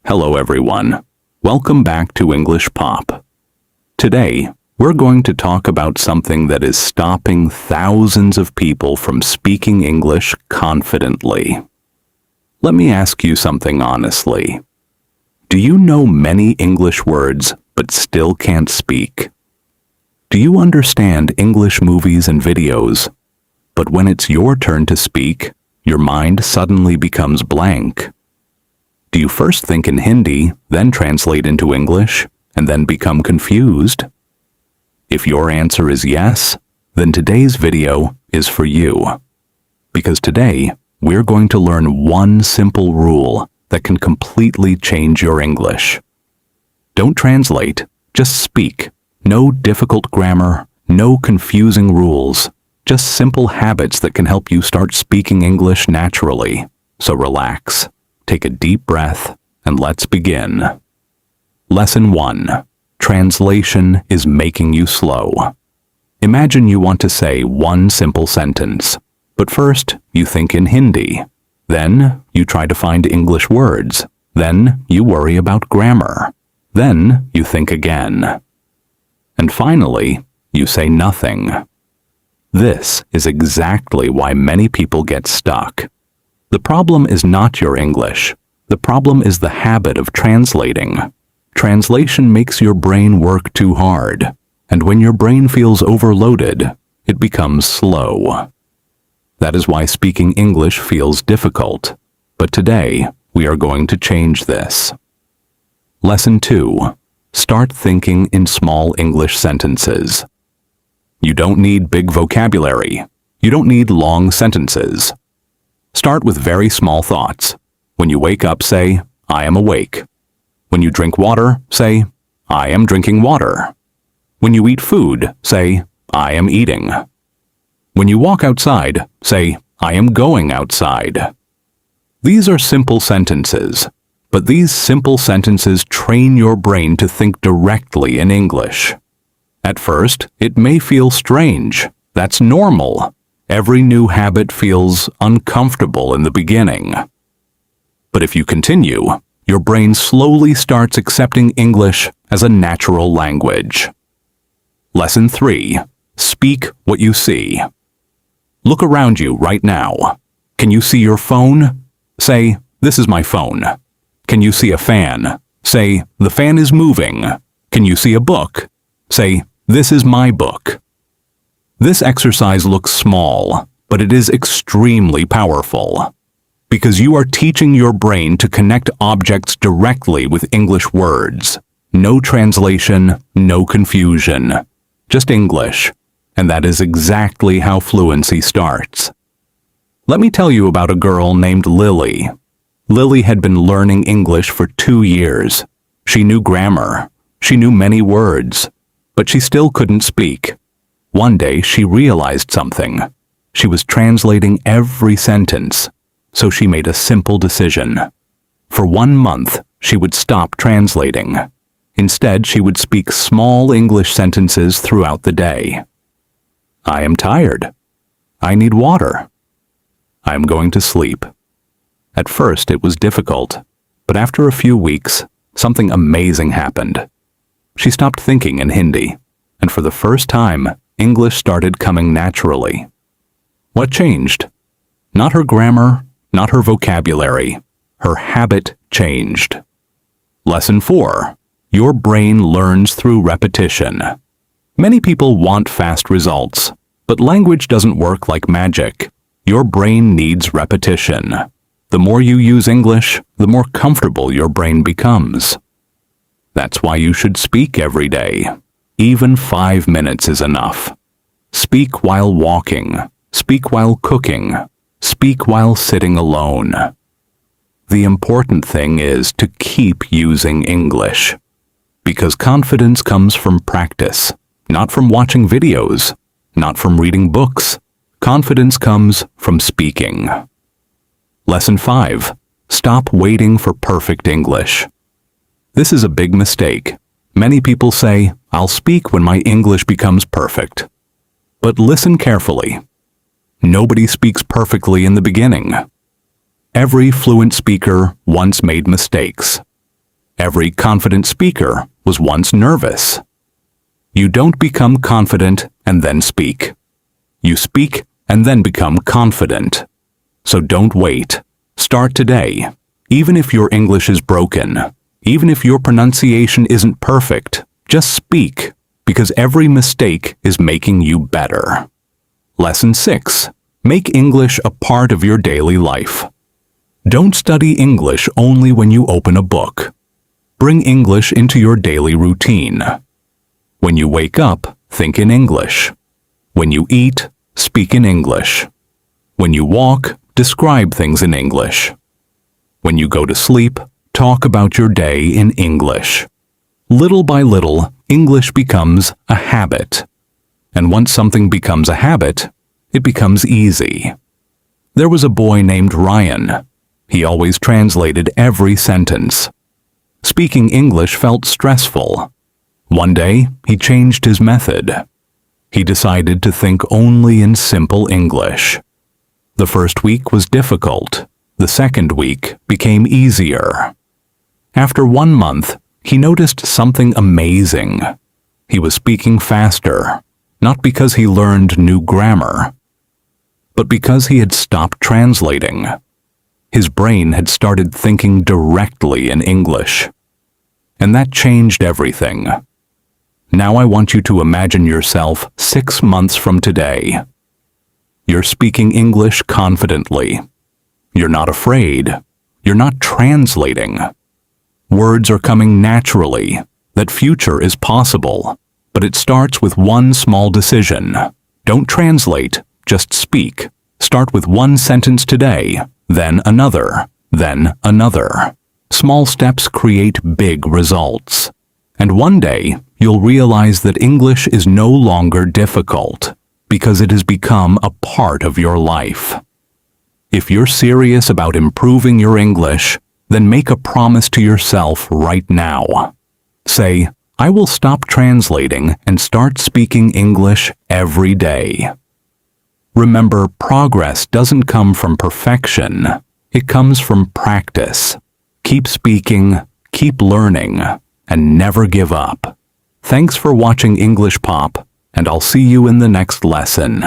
Hello everyone. Welcome back to English Pop. Today, we're going to talk about something that is stopping thousands of people from speaking English confidently. Let me ask you something honestly. Do you know many English words but still can't speak? Do you understand English movies and videos, but when it's your turn to speak, your mind suddenly becomes blank? Do you first think in Hindi, then translate into English, and then become confused? If your answer is yes, then today's video is for you. Because today, we're going to learn one simple rule that can completely change your English. Don't translate, just speak. No difficult grammar, no confusing rules, just simple habits that can help you start speaking English naturally. So relax. Take a deep breath, and let's begin. Lesson 1. Translation is making you slow. Imagine you want to say one simple sentence, but first you think in Hindi. Then you try to find English words. Then you worry about grammar. Then you think again. And finally, you say nothing. This is exactly why many people get stuck. The problem is not your English. The problem is the habit of translating. Translation makes your brain work too hard, and when your brain feels overloaded, it becomes slow. That is why speaking English feels difficult. But today, we are going to change this. Lesson 2. Start thinking in small English sentences. You don't need big vocabulary. You don't need long sentences. Start with very small thoughts. When you wake up, say, I am awake. When you drink water, say, I am drinking water. When you eat food, say, I am eating. When you walk outside, say, I am going outside. These are simple sentences, but these simple sentences train your brain to think directly in English. At first, it may feel strange. That's normal. Every new habit feels uncomfortable in the beginning. But if you continue, your brain slowly starts accepting English as a natural language. Lesson 3. Speak what you see. Look around you right now. Can you see your phone? Say, this is my phone. Can you see a fan? Say, the fan is moving. Can you see a book? Say, this is my book. This exercise looks small, but it is extremely powerful. Because you are teaching your brain to connect objects directly with English words. No translation, no confusion. Just English. And that is exactly how fluency starts. Let me tell you about a girl named Lily. Lily had been learning English for 2 years. She knew grammar. She knew many words. But she still couldn't speak. One day she realized something. She was translating every sentence. So she made a simple decision. For 1 month, she would stop translating. Instead, she would speak small English sentences throughout the day. I am tired. I need water. I am going to sleep. At first, it was difficult, but after a few weeks, something amazing happened. She stopped thinking in Hindi, and for the first time, English started coming naturally. What changed? Not her grammar, not her vocabulary. Her habit changed. Lesson 4. Your brain learns through repetition. Many people want fast results, but language doesn't work like magic. Your brain needs repetition. The more you use English, the more comfortable your brain becomes. That's why you should speak every day. Even 5 minutes is enough. Speak while walking. Speak while cooking. Speak while sitting alone. The important thing is to keep using English. Because confidence comes from practice, not from watching videos, not from reading books. Confidence comes from speaking. Lesson 5. Stop waiting for perfect English. This is a big mistake. Many people say, I'll speak when my English becomes perfect. But listen carefully. Nobody speaks perfectly in the beginning. Every fluent speaker once made mistakes. Every confident speaker was once nervous. You don't become confident and then speak. You speak and then become confident. So don't wait. Start today. Even if your English is broken, even if your pronunciation isn't perfect, just speak, because every mistake is making you better. Lesson 6. Make English a part of your daily life. Don't study English only when you open a book. Bring English into your daily routine. When you wake up, think in English. When you eat, speak in English. When you walk, describe things in English. When you go to sleep, talk about your day in English. Little by little, English becomes a habit. And once something becomes a habit, it becomes easy. There was a boy named Ryan. He always translated every sentence. Speaking English felt stressful. One day, he changed his method. He decided to think only in simple English. The first week was difficult. The second week became easier. After 1 month, he noticed something amazing. He was speaking faster, not because he learned new grammar, but because he had stopped translating. His brain had started thinking directly in English. And that changed everything. Now I want you to imagine yourself 6 months from today. You're speaking English confidently. You're not afraid. You're not translating. Words are coming naturally. That future is possible. But it starts with one small decision. Don't translate, just speak. Start with one sentence today, then another, then another. Small steps create big results. And one day, you'll realize that English is no longer difficult, because it has become a part of your life. If you're serious about improving your English, then make a promise to yourself right now. Say, I will stop translating and start speaking English every day. Remember, progress doesn't come from perfection. It comes from practice. Keep speaking, keep learning, and never give up. Thanks for watching English Pop, and I'll see you in the next lesson.